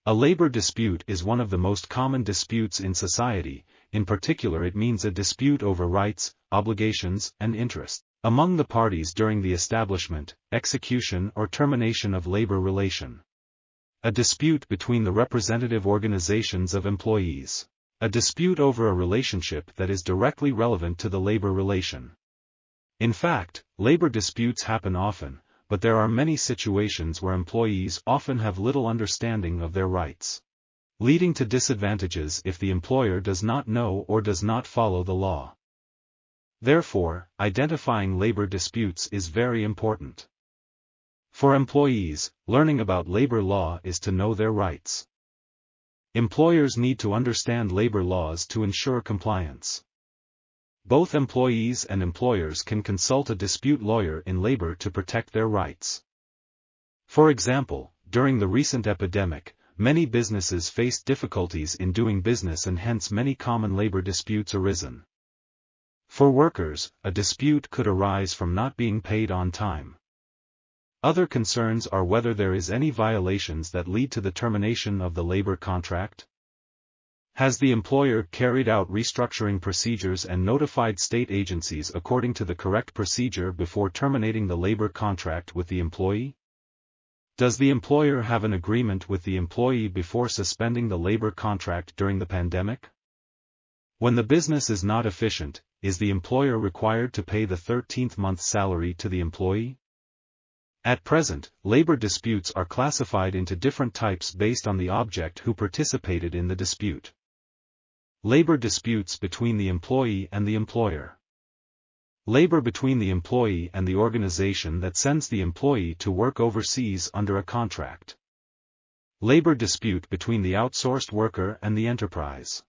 A labor dispute is one of the most common disputes in society. In particular, it means a dispute over rights, obligations, and interests among the parties during the establishment, execution, or termination of labor relation. A dispute between the representative organizations of employees. A dispute over a relationship that is directly relevant to the labor relation. In fact, labor disputes happen often, but there are many situations where employees often have little understanding of their rights, leading to disadvantages if the employer does not know or does not follow the law. Therefore, identifying labor disputes is very important. For employees, learning about labor law is to know their rights. Employers need to understand labor laws to ensure compliance. Both employees and employers can consult a dispute lawyer in labor to protect their rights. For example, during the recent epidemic, many businesses faced difficulties in doing business and hence many common labor disputes arisen. For workers, a dispute could arise from not being paid on time. Other concerns are whether there is any violations that lead to the termination of the labor contract. Has the employer carried out restructuring procedures and notified state agencies according to the correct procedure before terminating the labor contract with the employee? Does the employer have an agreement with the employee before suspending the labor contract during the pandemic? When the business is not efficient, is the employer required to pay the 13th month's salary to the employee? At present, labor disputes are classified into different types based on the object who participated in the dispute. Labor disputes between the employee and the employer. Labor between the employee and the organization that sends the employee to work overseas under a contract. Labor dispute between the outsourced worker and the enterprise.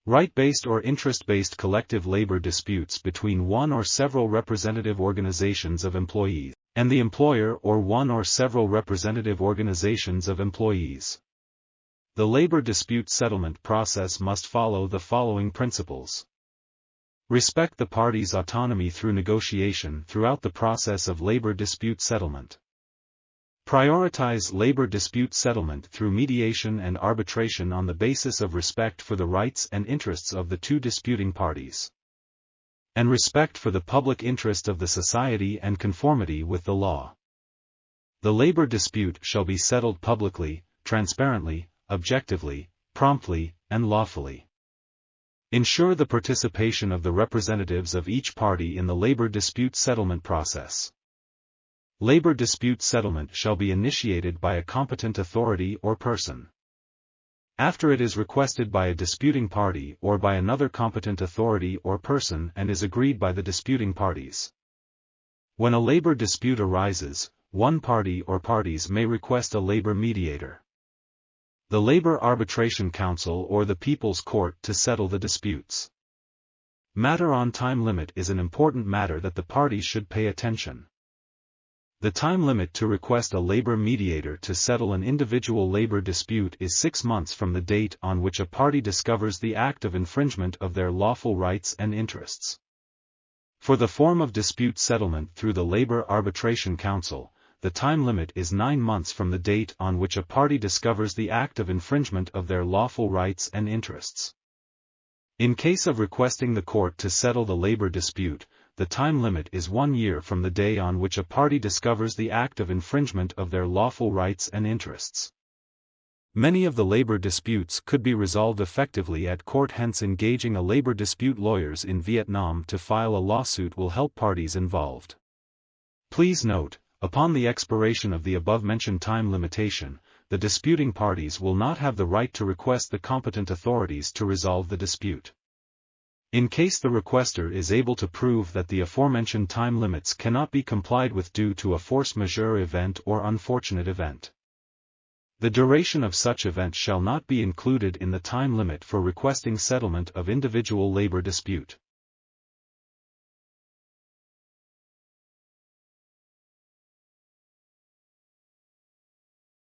Right-based or interest-based collective labor disputes between one or several representative organizations of employees and the employer or one or several representative organizations of employees. The labor dispute settlement process must follow the following principles. Respect the parties' autonomy through negotiation throughout the process of labor dispute settlement. Prioritize labor dispute settlement through mediation and arbitration on the basis of respect for the rights and interests of the two disputing parties, and respect for the public interest of the society and conformity with the law. The labor dispute shall be settled publicly, transparently, objectively, promptly, and lawfully. Ensure the participation of the representatives of each party in the labor dispute settlement process. Labor dispute settlement shall be initiated by a competent authority or person. After it is requested by a disputing party or by another competent authority or person and is agreed by the disputing parties. When a labor dispute arises, one party or parties may request a labor mediator, the Labor Arbitration Council or the People's Court to settle the disputes. Matter on time limit is an important matter that the parties should pay attention. The time limit to request a labor mediator to settle an individual labor dispute is 6 months from the date on which a party discovers the act of infringement of their lawful rights and interests. For the form of dispute settlement through the Labor Arbitration Council, the time limit is 9 months from the date on which a party discovers the act of infringement of their lawful rights and interests. In case of requesting the court to settle the labor dispute, the time limit is 1 year from the day on which a party discovers the act of infringement of their lawful rights and interests. Many of the labor disputes could be resolved effectively at court, hence engaging a labor dispute lawyers in Vietnam to file a lawsuit will help parties involved. Please note, upon the expiration of the above-mentioned time limitation, the disputing parties will not have the right to request the competent authorities to resolve the dispute. In case the requester is able to prove that the aforementioned time limits cannot be complied with due to a force majeure event or unfortunate event, the duration of such event shall not be included in the time limit for requesting settlement of individual labor dispute.